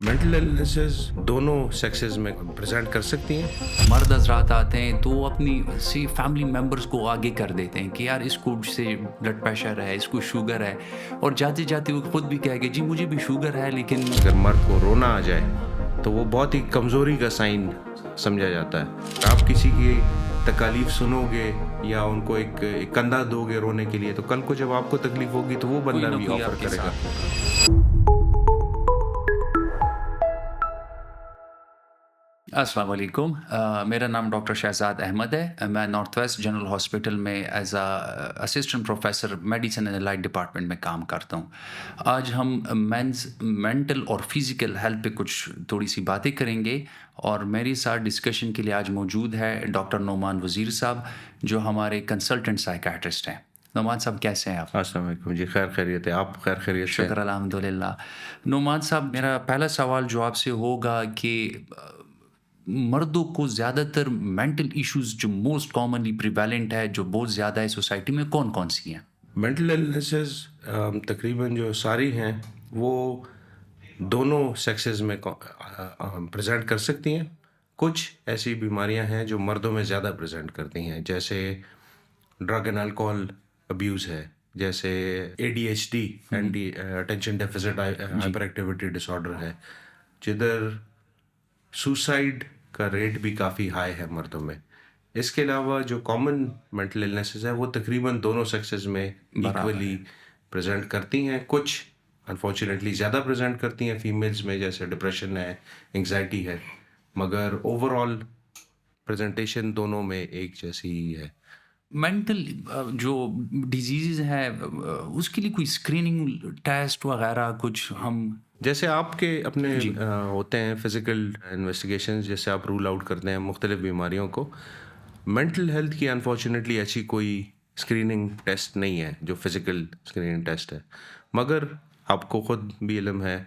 Mental illnesses दोनों sexes में present कर सकती हैं। मर्द हज़रात आते हैं तो अपनी सी फैमिली मेंबर्स को आगे कर देते हैं कि यार इसको से ब्लड प्रेशर है, इसको शुगर है और जाते-जाते वो खुद भी कहेंगे जी मुझे भी शुगर है लेकिन अगर मर्द को रोना आ जाए तो वो बहुत ही कमज़ोरी का साइन समझा जाता है। आप किसी की तकालीफ सुनोगे या उनको एक कंधा दोगे रोने के लिए, तो कल को जब आपको तकलीफ होगी तो वो कोई बंदा ना भी कोई ऑफर आपके करेगा। साथ होगा। अस्सलाम वालेकुम मेरा नाम डॉक्टर शहजाद अहमद है। मैं नॉर्थ वेस्ट जनरल हॉस्पिटल में as assistant professor medicine and allied department में काम करता हूँ। आज हम मेंस मेंटल और फिज़िकल हेल्थ पे कुछ थोड़ी सी बातें करेंगे और मेरे साथ डिस्कशन के लिए आज मौजूद है डॉक्टर नोमान वज़ीर साहब, जो हमारे कंसल्टेंट साइकियाट्रिस्ट हैं। नोमान साहब कैसे हैं आप? अस्सलाम वालेकुम जी, खैर खैरियत है। आप खैर खैरियत से हैं? शुक्र अल्हम्दुलिल्लाह। नोमान साहब, मेरा पहला सवाल जो आपसे होगा कि मर्दों को ज़्यादातर मेंटल इश्यूज़ जो मोस्ट कॉमनली प्रिवेलेंट है, जो बहुत ज़्यादा है सोसाइटी में, कौन-कौन सी हैं? मेंटल इलनेसेस तकरीबन जो सारी हैं वो दोनों सेक्सेस में प्रेजेंट कर सकती हैं। कुछ ऐसी बीमारियां हैं जो मर्दों में ज़्यादा प्रेजेंट करती हैं, जैसे ड्रग एंड अल्कोहल अब्यूज़ है, जैसे एडीएचडी, एंटी अटेंशन डेफिसिट जी। हाइपर एक्टिविटी डिसऑर्डर है, जिधर सुसाइड का रेट भी काफ़ी हाई है मर्दों में। इसके अलावा जो कॉमन मेंटल इलनेसेस है वो तकरीबन दोनों सेक्सेस में बराबर इक्वली है। प्रेजेंट करती हैं। कुछ अनफॉर्चुनेटली ज़्यादा प्रेजेंट करती हैं फीमेल्स में, जैसे डिप्रेशन है, एंग्जाइटी है, मगर ओवरऑल प्रेजेंटेशन दोनों में एक जैसी ही है। मेंटल जो डिज़ीज़ेज़ हैं उसके लिए कोई स्क्रीनिंग टेस्ट वग़ैरह कुछ हम जैसे आपके अपने जी। होते हैं फिजिकल इन्वेस्टिगेशंस, जैसे आप रूल आउट करते हैं मुख्तलिफ बीमारियों को। मेंटल हेल्थ की अनफॉर्चुनेटली ऐसी कोई स्क्रीनिंग टेस्ट नहीं है जो फिजिकल स्क्रीनिंग टेस्ट है, मगर आपको खुद भी इल्म है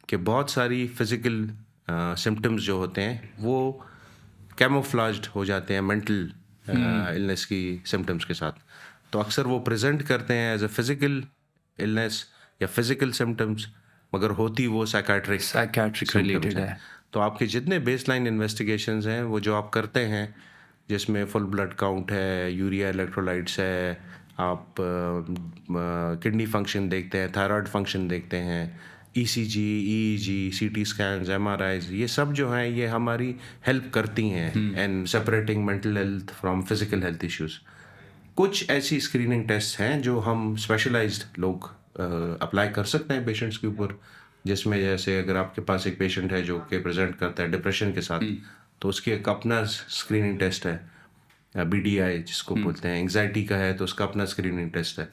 कि बहुत सारी फिजिकल सिम्टम्स जो होते हैं वो कैमोफ्लाज्ड हो जाते हैं मेंटल इलनेस की सिम्टम्स के साथ। तो अक्सर वो प्रेजेंट करते हैं एज अ फिजिकल इलनेस या फिजिकल सिम्टम्स, मगर होती वो साइकाट्रिक साइकियाट्रिक सिम्टम्स रिलेटेड हैं। है। तो आपके जितने बेसलाइन इन्वेस्टिगेशंस हैं वो जो आप करते हैं, जिसमें फुल ब्लड काउंट है, यूरिया इलेक्ट्रोलाइट्स है, आप किडनी फंक्शन देखते हैं, थायराइड फंक्शन देखते हैं, ECG, EEG, CT scans, MRIs, ये सब जो हैं ये हमारी हेल्प करती हैं हुँ। In separating mental health from physical health issues. कुछ ऐसी स्क्रीनिंग टेस्ट हैं जो हम स्पेशलाइज्ड लोग अप्लाई कर सकते हैं पेशेंट्स के ऊपर, जिसमें जैसे अगर आपके पास एक पेशेंट है जो कि प्रेजेंट करता है डिप्रेशन के साथ, हुँ। तो उसकी एक अपना स्क्रीनिंग टेस्ट है, बीडीआई जिसको हुँ। बोलते हैं। एंग्जाइटी का है तो उसका अपना स्क्रीनिंग टेस्ट है,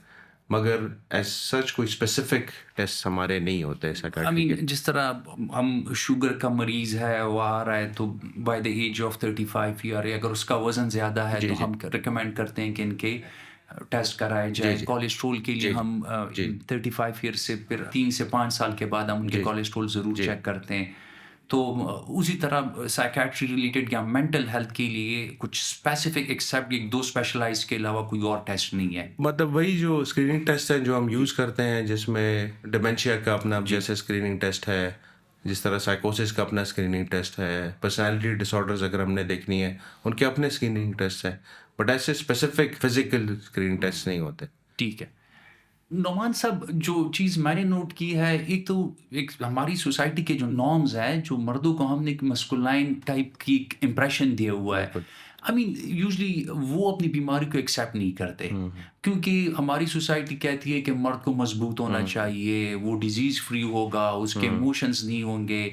मगर एज सच कोई स्पेसिफिक टेस्ट हमारे नहीं होते आई साइकाट्री के। मीन जिस तरह हम शुगर का मरीज़ है वो आ रहा है तो by the age of 35 year अगर उसका वज़न ज़्यादा है जी तो जी हम रिकमेंड करते हैं कि इनके टेस्ट कराए जी जाए। जी कोलेस्ट्रॉल के लिए जी हम जी 35 ईयर से फिर 3 से 5 साल के बाद हम उनके जी कोलेस्ट्रॉल ज़रूर जी। चेक करते हैं। तो उसी तरह साइकियाट्री रिलेटेड या मेंटल हेल्थ के लिए कुछ स्पेसिफिक एक्सेप्ट 1-2 स्पेशलाइज़्ड के अलावा कोई और टेस्ट नहीं है? मतलब वही जो स्क्रीनिंग टेस्ट हैं जो हम यूज़ करते हैं, जिसमें डिमेंशिया का अपना जी। जैसे स्क्रीनिंग टेस्ट है, जिस तरह साइकोसिस का अपना स्क्रीनिंग टेस्ट है, पर्सनालिटी डिसऑर्डर्स अगर हमने देखनी है उनके अपने स्क्रीनिंग टेस्ट है, बट ऐसे स्पेसिफिक फिजिकल स्क्रीनिंग टेस्ट नहीं होते। ठीक है। नोमान साहब, जो चीज़ मैंने नोट की है, एक तो एक हमारी सोसाइटी के जो नॉर्म्स हैं, जो मर्दों को हमने एक मस्कुलाइन टाइप की एक इम्प्रेशन दिया हुआ है। बिल्कुल। आई मीन यूजुअली वो अपनी बीमारी को एक्सेप्ट नहीं करते, हुँ, क्योंकि हमारी सोसाइटी कहती है कि मर्द को मजबूत होना हुँ, चाहिए, वो डिजीज़ फ्री होगा, उसके हुँ, इमोशंस नहीं होंगे।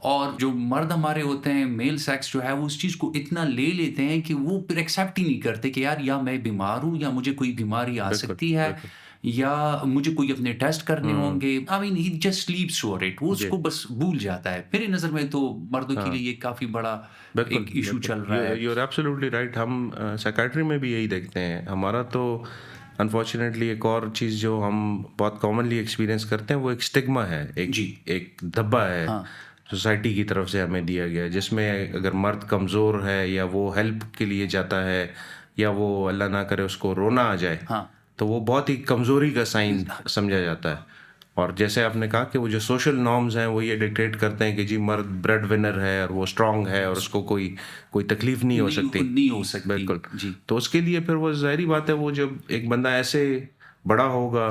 और जो मर्द हमारे होते हैं, मेल सेक्स जो है, वो उस चीज़ को इतना ले लेते हैं कि वो फिर एक्सेप्ट ही नहीं करते कि यार या मैं बीमार हूँ या मुझे कोई बीमारी आ बिल्कुल, सकती है बिल्कुल। या मुझे कोई अपने टेस्ट करने हुँ, होंगे। आई mean he just स्लीप्स over it, वो जी, उसको बस भूल जाता है। मेरी नज़र में तो मर्दों के हाँ, लिए ये काफ़ी बड़ा बिल्कुल, एक इशू बिल्कुल। चल रहा है। You are absolutely right. हम साइकियाट्री में भी यही देखते हैं। हमारा तो अनफॉर्चुनेटली एक और चीज़ जो हम बहुत कॉमनली एक्सपीरियंस करते हैं वो एक स्टिग्मा है, एक जी। एक धब्बा है हाँ। सोसाइटी की तरफ से हमें दिया गया है, जिसमें अगर मर्द कमज़ोर है या वो हेल्प के लिए जाता है या वो अल्लाह ना करे उसको रोना आ जाए, हाँ। तो वो बहुत ही कमज़ोरी का साइन समझा जाता है। और जैसे आपने कहा कि वो जो सोशल नॉर्म्स हैं वो ये डिक्टेट करते हैं कि जी मर्द ब्रेड विनर है और वो स्ट्रांग है और उसको कोई कोई तकलीफ नहीं हो सकती। नहीं हो सकती। बिल्कुल। जी, तो उसके लिए फिर वो ज़ाहिरी बात है, वो जब एक बंदा ऐसे बड़ा होगा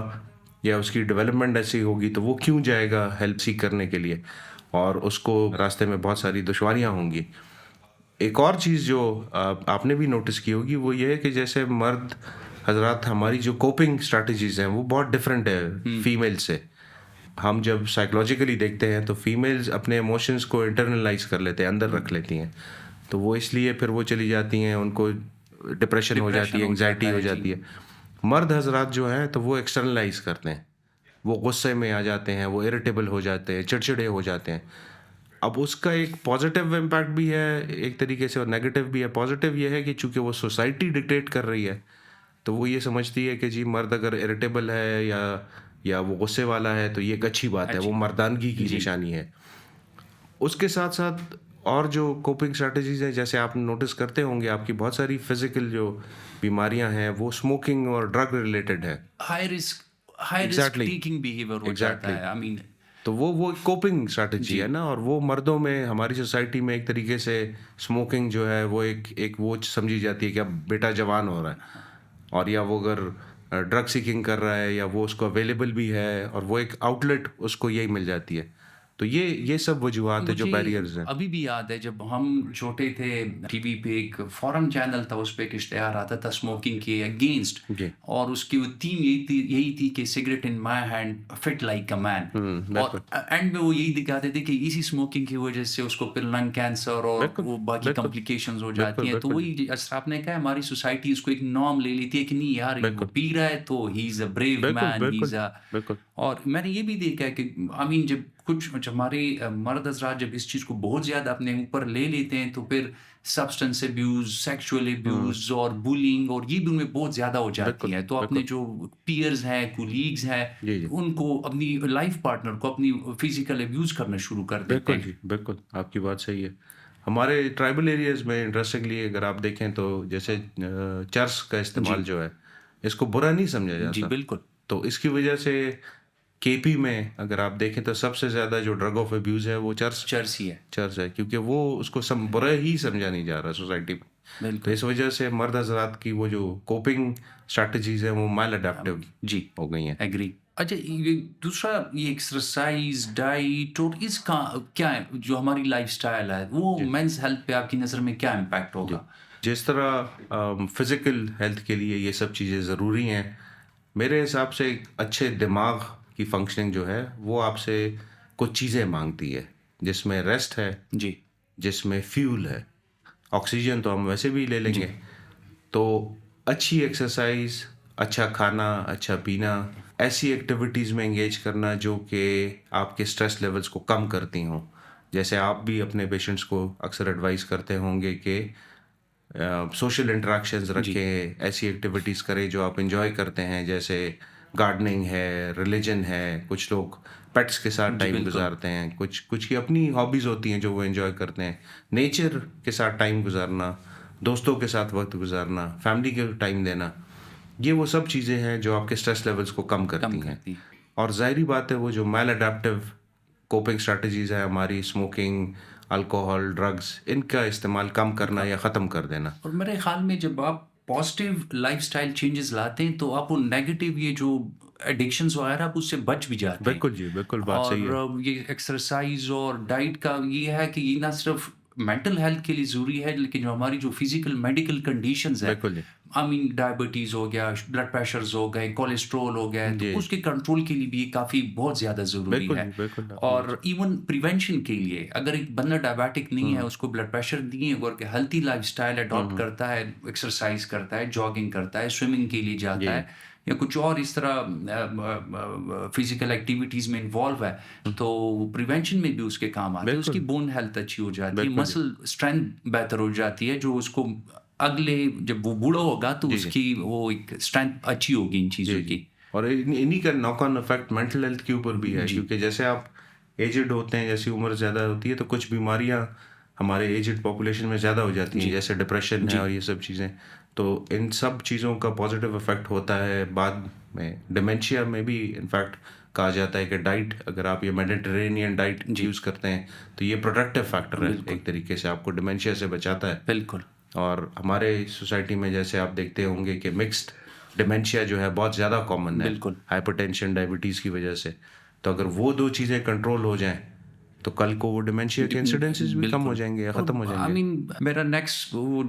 या उसकी डेवलपमेंट ऐसी होगी तो वो क्यों जाएगा हेल्प सीख करने के लिए, और उसको रास्ते में बहुत सारी दुश्वारियां होंगी। एक और चीज़ जो आपने भी नोटिस की होगी वो ये है कि जैसे मर्द हजरात, हमारी जो कोपिंग स्ट्रैटेजीज हैं वो बहुत डिफरेंट है फीमेल से। हम जब साइकोलॉजिकली देखते हैं तो फीमेल्स अपने इमोशंस को इंटरनलाइज कर लेते हैं, अंदर रख लेती हैं। तो वो इसलिए फिर वो चली जाती हैं, उनको डिप्रेशन हो जाती डिप्रेशन है, हो एंग्जाइटी जाता हो है। जी, जाती है। मर्द हजरात जो हैं तो वो एक्सटर्नलाइज करते हैं, वो गुस्से में आ जाते हैं, वो इरिटेबल हो जाते हैं, चिड़चिड़े हो जाते हैं। अब उसका एक पॉजिटिव इम्पैक्ट भी है एक तरीके से और नेगेटिव भी है। पॉजिटिव ये है कि चूंकि वो सोसाइटी डिक्टेट कर रही है तो वो ये समझती है कि जी मर्द अगर इरिटेबल है या वो गुस्से वाला है तो ये एक अच्छी बात है, वो अच्छी बात। मर्दानगी की जी, निशानी है। उसके साथ साथ और जो कोपिंग स्ट्रैटेजीज हैं, जैसे आप नोटिस करते होंगे आपकी बहुत सारी फिजिकल जो बीमारियां हैं वो स्मोकिंग और ड्रग रिलेटेड है। High risk exactly, taking behaviour हो जाता एग्जैक्टली। है। आई मीन तो वो कोपिंग स्ट्रैटेजी जी, है ना, और वो मर्दों में हमारी सोसाइटी में एक तरीके से स्मोकिंग जो है वो एक वो समझी जाती है कि अब बेटा जवान हो रहा है, और या वो अगर ड्रग सीकिंग कर रहा है या वो उसको अवेलेबल भी है और वो एक आउटलेट उसको यही मिल जाती है। तो ये सब वजूहत है जो मुझे बैरियर्स हैं। अभी भी याद है जब हम छोटे थे, टीवी पे एक फॉरेन चैनल था, उस पे एक इश्तिहार आता था स्मोकिंग के अगेंस्ट। जी। और उसकी वो थीम यही थी कि cigarette in my hand fit like a man. और बिल्कुल, एंड में वो यही दिखाते थे कि इसी स्मोकिंग की वजह से उसको फिर लंग कैंसर और बिल्कुल, वो बाकी बिल्कुल, कॉम्प्लिकेशंस हो जाती बिल्कुल, हैं। तो बिल्कुल, वही जैसा आपने कहा, हमारी सोसाइटी इसको एक नॉर्म ले लेती है कि नहीं यार, वो बिल्कुल, पी रहा है तो ही इज अ ब्रेव बिल्कुल, मैन, ही बिल्कुल, इज अ। बिल्कुल, और मैंने ये भी देखा है कि आई मीन जब कुछ हमारे मर्द हज़रात जब इस चीज़ को बहुत ज़्यादा अपने ऊपर ले लेते हैं तो फिर सब्सटेंस अब्यूज़, सेक्सुअल हुँ, अब्यूज़ और बुलिंग और ये भी उनमें बहुत ज़्यादा हो जाती बिल्कुल, है। तो अपने बिल्कुल, जो पीयर्स हैं, कोलीग्स हैं, जी, जी। उनको अपनी लाइफ़ पार्टनर को अपनी फिज़िकल अब्यूज़ करना शुरू कर देते बिल्कुल हैं। जी, बिल्कुल, आपकी बात सही है। हमारे ट्राइबल एरियाज़ में इंटरेस्टिंगली अगर आप देखें तो जैसे चर्स का इस्तेमाल जी, जो है, इसको बुरा नहीं समझा जी जाता। बिल्कुल। तो इसकी वजह से केपी में अगर आप देखें तो सबसे ज़्यादा जो ड्रग ऑफ अब्यूज़ है वो चर्च चर्च ही है। चर्च है, क्योंकि वो उसको बुरा ही समझा नहीं जा रहा सोसाइटी में। तो बिल्कुल। इस वजह से मर्द हज़रात की वो जो कोपिंग स्ट्रैटेजीज़ हैं वो माल अम, अडैप्टिव जी, हो गई हैं। एग्री। अच्छा, ये दूसरा, ये एक्सरसाइज़, डाइट और इसका क्या है, जो हमारी लाइफ़स्टाइल है, वो जी, मेंस हेल्थ पे आपकी नज़र में क्या इम्पैक्ट जी। होगा? जिस तरह फिज़िकल हेल्थ के लिए ये सब चीज़ें ज़रूरी हैं, मेरे हिसाब से एक अच्छे दिमाग की फंक्शनिंग जो है वो आपसे कुछ चीज़ें माँगती है, जिसमें रेस्ट है, जी, जिसमें फ्यूल है। ऑक्सीजन तो हम वैसे भी ले जी, लेंगे। तो अच्छी एक्सरसाइज, अच्छा खाना, अच्छा पीना, ऐसी एक्टिविटीज़ में एंगेज करना जो कि आपके स्ट्रेस लेवल्स को कम करती हों। जैसे आप भी अपने पेशेंट्स को अक्सर एडवाइस करते होंगे कि सोशल इंटरैक्शंस जी, रखें, ऐसी एक्टिविटीज़ करें जो आप एन्जॉय करते हैं, जैसे गार्डनिंग है, रिलिजन है, कुछ लोग पेट्स के साथ जी, टाइम बिल्कुल। गुज़ारते हैं, कुछ कुछ की अपनी हॉबीज़ होती हैं जो वो एन्जॉय करते हैं। नेचर के साथ टाइम गुज़ारना, दोस्तों के साथ वक़्त गुज़ारना, फैमिली को टाइम देना, ये वो सब चीज़ें हैं जो आपके स्ट्रेस लेवल्स को कम कम करती हैं। करती है। और ज़ाहिर-सी बात है वो जो मैलएडैप्टिव कोपिंग स्ट्रैटेजीज़ है हमारी, स्मोकिंग, अल्कोहल, ड्रग्स, इनका इस्तेमाल कम करना या ख़त्म कर देना। और मेरे ख़्याल में जब आप पॉज़िटिव लाइफ़स्टाइल चेंजेज़ लाते हैं, तो आप वो नेगेटिव ये जो एडिक्शंस वगैरह, आप उससे बच भी जाते हैं। बिल्कुल जी, बिल्कुल बात सही और है। ये एक्सरसाइज़ और डाइट का ये है कि ये ना सिर्फ़ मेंटल हेल्थ के लिए ज़रूरी है, लेकिन जो हमारी जो फ़िज़िकल मेडिकल कंडीशंस है, बिल्कुल जी। आई मीन डायबिटीज़ हो गया, ब्लड प्रेशर्स हो गए, कोलेस्ट्रॉल हो गया, तो जी, उसके कंट्रोल के लिए भी ये काफ़ी बहुत ज़्यादा ज़रूरी बिल्कुल जी, है। बिल्कुल आपकी बात और इवन प्रिवेंशन के लिए, अगर एक बंदा डायबिटिक नहीं है, हुँ, उसको ब्लड प्रेशर नहीं है, और हेल्थी लाइफ़स्टाइल हुँ, अडॉप्ट हुँ। करता है, एक्सरसाइज़ करता है, जॉगिंग करता है, स्विमिंग के लिए जी, जाता जी। है या कुछ और इस तरह फिज़िकल एक्टिविटीज़ में इन्वॉल्व है, हुँ, तो प्रिवेंशन में भी उसके काम आते हैं। उसकी बिल्कुल, बोन हेल्थ अच्छी हो जाती है, बिल्कुल जी। मसल स्ट्रेंथ बेहतर हो जाती है, जो उसको अगले जब वो बूढ़ा होगा तो जी, जी। उसकी वो एक स्ट्रेंथ अच्छी होगी इन जी, चीज़ों जी। की। और इन्हीं का knock on effect mental health के ऊपर भी है, जी, क्योंकि जैसे आप एज्ड होते हैं, जैसी उम्र ज़्यादा होती है, तो कुछ बीमारियाँ हमारे एज्ड पॉपुलेशन में ज़्यादा हो जाती हैं, जी, जैसे डिप्रेशन है जी, और ये सब चीज़ें। तो इन सब चीज़ों का पॉज़िटिव इफ़ेक्ट होता है बाद में, डिमेंशिया में भी इनफैक्ट कहा जाता है कि डाइट, अगर आप ये मेडिटेरेनियन डाइट जी। यूज़ करते हैं तो ये प्रोटेक्टिव फैक्टर है, बिल्कुल। एक तरीके से आपको डिमेंशिया से बचाता है। बिल्कुल। और हमारे सोसाइटी में जैसे आप देखते होंगे कि मिक्स्ड डिमेंशिया जो है बहुत ज़्यादा कॉमन है, बिल्कुल। हाइपरटेंशन, डायबिटीज़ की वजह से। तो अगर वो 2 चीज़ें कंट्रोल हो जाएँ, तो कल को वो डिमेंशिया के इंसिडेंसेस भी कम हो बिल्कुल। जाएँगे या और ख़त्म हो आई जाएँगे। मीन मेरा नेक्स्ट वो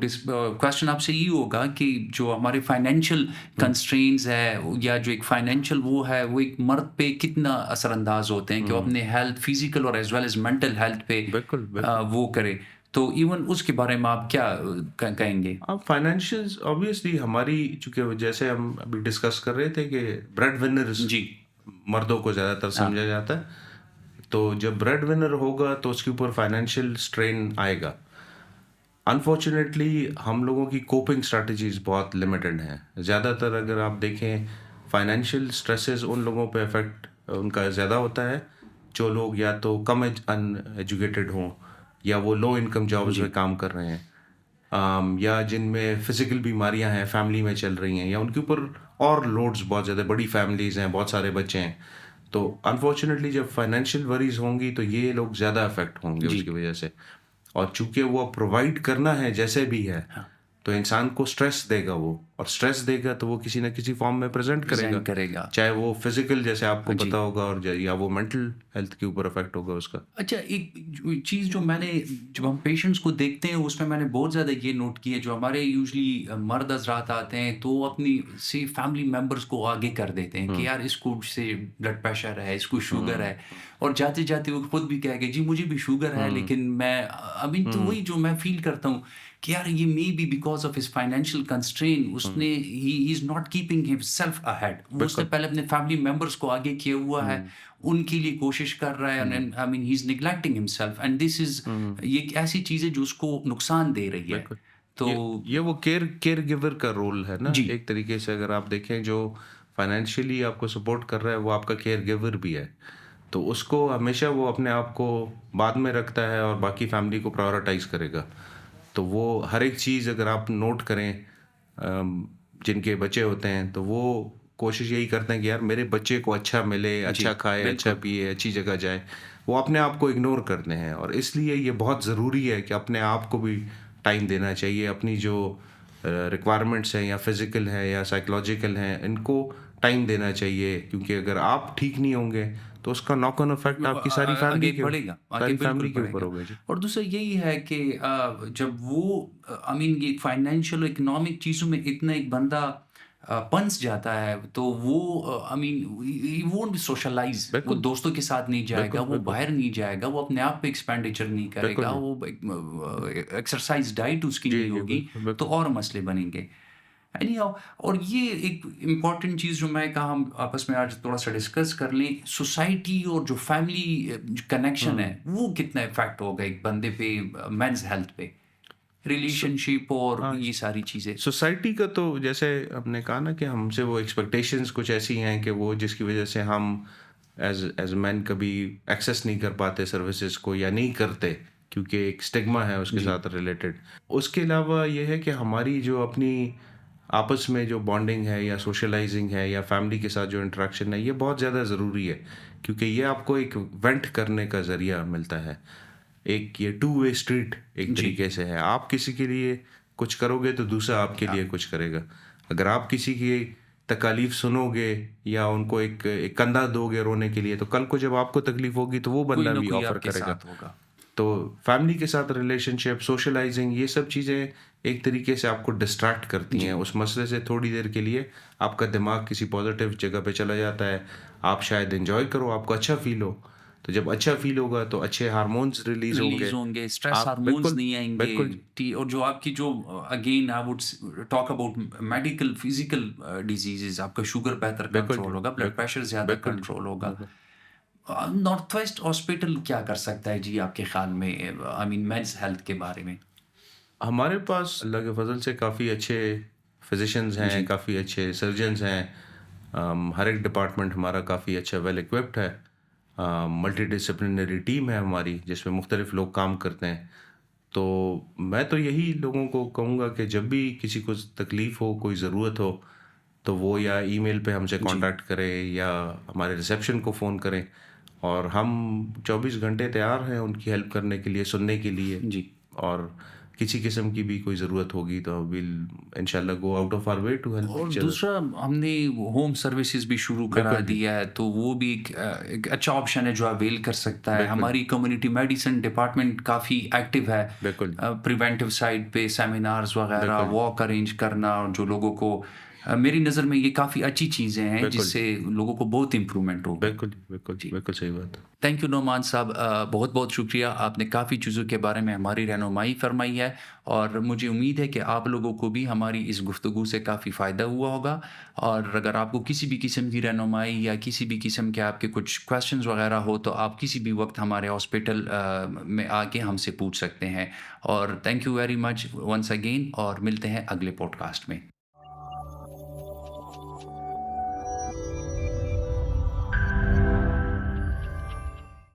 क्वेश्चन आपसे ये होगा कि जो हमारे फाइनेंशियल कंस्ट्रेंट्स है या जो एक फाइनेंशियल वो है, वो एक मर्द पे कितना असरअंदाज होते हैं कि वो अपने हेल्थ, फिजिकल और as well as mental health पे बिल्कुल, बिल्कुल। वो करे। तो इवन उसके बारे में आप क्या कहेंगे? अब फाइनेंशियल्स ऑब्वियसली हमारी, चूँकि जैसे हम अभी डिस्कस कर रहे थे कि ब्रेड विनर्स जी। मर्दों को ज़्यादातर हाँ। समझा जाता है। तो जब ब्रेड विनर होगा तो उसके ऊपर फाइनेंशियल स्ट्रेन आएगा। अनफॉर्चुनेटली हम लोगों की कोपिंग स्ट्रैटेजीज बहुत लिमिटेड हैं। ज़्यादातर अगर आप देखें, फाइनेंशियल स्ट्रेसेस उन लोगों पे इफेक्ट उनका ज़्यादा होता है जो लोग या तो कम अनएजुकेटेड हों या वो लो इनकम जॉब्स जी। में काम कर रहे हैं, या जिनमें फिजिकल बीमारियां हैं फैमिली में चल रही हैं, या उनके ऊपर और लोड्स बहुत ज़्यादा, बड़ी फैमिलीज हैं, बहुत सारे बच्चे हैं। तो अनफॉर्चुनेटली जब फाइनेंशियल वरीज होंगी तो ये लोग ज़्यादा अफेक्ट होंगे जी। उसकी वजह से। और चूंकि वो प्रोवाइड करना है जैसे भी है, हाँ। तो इंसान को स्ट्रेस देगा वो, और स्ट्रेस देगा तो वो किसी ना किसी फॉर्म में प्रेजेंट करेगा, प्रेज़ेंट करेगा। चाहे वो फिजिकल जैसे आपको जी। पता होगा, और या वो मेंटल हेल्थ के ऊपर इफेक्ट होगा उसका। अच्छा, एक चीज़ जो मैंने जब हम पेशेंट्स को देखते हैं उसमें मैंने बहुत ज़्यादा ये नोट किया है, जो हमारे यूजुअली मर्द हज़रात आते हैं तो वो अपनी से फैमिली मेंबर्स को आगे कर देते हैं कि यार इसको से ब्लड प्रेशर है, इसको शुगर है, और जाते जाते वो खुद भी कहेंगे जी मुझे भी शुगर है, लेकिन मैं अभी तो वही जो मैं फील करता हूँ कि यार ये may be because of his financial constraint उसने he is not keeping himself ahead, वो उसने बिल्कुल। पहले अपने फैमिली मेंबर्स को आगे किया हुआ है, उनके लिए कोशिश कर रहा है, and I mean he is neglecting himself, and this is ये एक ऐसी चीज़ है जो उसको नुकसान दे रही है। बिल्कुल। तो ये वो केयर गिवर का रोल है ना, जी। एक तरीके से अगर आप देखें, जो फाइनेंशियली आपको सपोर्ट कर रहा है वो आपका केयर गिवर भी है। तो उसको हमेशा वो अपने आप को बाद में रखता है और बाकी फैमिली को प्रायोरिटाइज करेगा। तो वो हर एक चीज़ अगर आप नोट करें, जिनके बच्चे होते हैं तो वो कोशिश यही करते हैं कि यार मेरे बच्चे को अच्छा मिले, जी। अच्छा खाए, अच्छा बिल्कुल। पिए, अच्छी जगह जाए। वो अपने आप को इग्नोर करते हैं, और इसलिए ये बहुत ज़रूरी है कि अपने आप को भी टाइम देना चाहिए। अपनी जो रिक्वायरमेंट्स हैं, या फिजिकल है या साइकोलॉजिकल हैं, इनको टाइम देना चाहिए, क्योंकि अगर आप ठीक नहीं होंगे तो उसका नॉक ऑन इफेक्ट आपकी सारी आगे फैमिली के बढ़ेगा, आगे सारी बिल्कुल फैमिली के ऊपर बढ़ेगा। होगा जी। और दूसरा यही है कि जब वो आई मीन ये फाइनेंशियल इकोनॉमिक चीज़ों में इतना एक बंदा पंस जाता है तो वो I mean he won't be socialize, वो बिल्कुल, दोस्तों के साथ नहीं जाएगा, बिल्कुल, वो बिल्कुल, बाहर नहीं जाएगा, वो अपने आप पे एक्सपेंडिचर नहीं बिल्कुल करेगा, जी। वो एक्सरसाइज डाइट उसकी जी, नहीं जी, होगी, बिल्कुल, तो बिल्कुल। और मसले बनेंगे। एनीहाउ, और ये एक इम्पॉर्टेंट चीज़ जो मैं कहा हम आपस में आज थोड़ा सा डिस्कस कर लें, सोसाइटी और जो फैमिली कनेक्शन है वो कितना इफेक्ट होगा एक बंदे पे, मेंस हेल्थ पे, सो रिलेशनशिप और हाँ, ये सारी चीज़ें। सोसाइटी का तो जैसे हमने कहा ना कि हमसे वो एक्सपेक्टेशंस कुछ ऐसी हैं कि वो जिसकी वजह से हम एज एज मैन कभी एक्सेस नहीं कर पाते सर्विसेज को, या नहीं करते, क्योंकि एक स्टिग्मा है उसके जी। साथ रिलेटेड। उसके अलावा ये है कि हमारी जो अपनी आपस में जो बॉन्डिंग है, या सोशलाइजिंग है, या फैमिली के साथ जो इंटरेक्शन है, ये बहुत ज़्यादा ज़रूरी है, क्योंकि ये आपको एक वेंट करने का ज़रिया मिलता है। एक ये टू वे स्ट्रीट एक जी। तरीके से है। आप किसी के लिए कुछ करोगे तो दूसरा आपके लिए कुछ करेगा। अगर आप किसी की तकालीफ सुनोगे या उनको एक कंधा दोगे रोने के लिए, तो कल को जब आपको तकलीफ होगी तो वो कोई बंदा ना भी कोई ऑफर आपके करेगा। साथ होगा। तो फैमिली के साथ रिलेशनशिप, सोशलाइजिंग, ये सब चीज़ें एक तरीके से आपको डिस्ट्रैक्ट करती हैं जी। उस मसले से। थोड़ी देर के लिए आपका दिमाग किसी पॉजिटिव जगह पे चला जाता है, आप शायद एंजॉय करो, आपको अच्छा फील हो। तो जब अच्छा फील होगा तो अच्छे हार्मोन्स रिलीज रिलीज़ होंगे। होंगे, स्ट्रेस आप हार्मोन्स बिल्कुल, नहीं आएँगे, बिल्कुल, और जो आपकी जो again I would talk about medical physical diseases, आपका शुगर बेहतर बिल्कुल जी, कंट्रोल होगा, ब्लड बिल्कुल, प्रेशर ज़्यादा बिल्कुल जी, कंट्रोल होगा। बिल्कुल। नॉर्थ वेस्ट हॉस्पिटल क्या कर सकता है जी आपके ख़्याल में, आई मीन मेंस हेल्थ के बारे में? हमारे पास अल्लाह के फजल से काफ़ी अच्छे फिजिशियंस हैं, जी। काफ़ी अच्छे सर्जन्स हैं। हर एक डिपार्टमेंट हमारा काफ़ी अच्छा वेल इक्विप्ड है। मल्टी डिसिप्लिनरी टीम है हमारी, जिसमें मुख्तलिफ लोग काम करते हैं। तो मैं तो यही लोगों को कहूँगा कि जब भी किसी को तकलीफ़ हो, कोई ज़रूरत हो, तो वो या ईमेल पे हमसे जी, कांटेक्ट करें या हमारे रिसेप्शन को फ़ोन करें और हम 24 घंटे तैयार हैं उनकी हेल्प करने के लिए, सुनने के लिए। जी। और किसी किस्म की भी कोई ज़रूरत होगी तो विल इंशाल्लाह go out of our way to help और ईच अदर। दूसरा हमने होम सर्विसेज़ भी शुरू करा बिल्कुल जी, दिया है, तो वो भी एक अच्छा ऑप्शन है जो अवेल कर सकता है। बिल्कुल, हमारी कम्युनिटी मेडिसिन डिपार्टमेंट काफ़ी एक्टिव है। बिल्कुल, प्रिवेंटिव साइड पे सेमिनार्स वगैरह, बिल्कुल, वॉक अरेंज करना और जो लोगों को मेरी नज़र में ये काफ़ी अच्छी चीज़ें हैं बिल्कुल, जिससे लोगों को बहुत इम्प्रूवमेंट होगा। बिल्कुल, बिल्कुल, जी। बिल्कुल सही बात है। थैंक यू नोमान साहब, बहुत-बहुत शुक्रिया। आपने काफ़ी चीज़ों के बारे में हमारी रहनुमाई फ़रमाई है और मुझे उम्मीद है कि आप लोगों को भी हमारी इस गुफ्तगू से काफ़ी फ़ायदा हुआ होगा। और अगर आपको किसी भी किस्म की रहनुमाई या किसी भी किस्म के आपके कुछ क्वेश्चंस वग़ैरह हो, तो आप किसी भी वक़्त हमारे हॉस्पिटल में आके हमसे पूछ सकते हैं। और thank you very much once again और मिलते हैं अगले पॉडकास्ट में।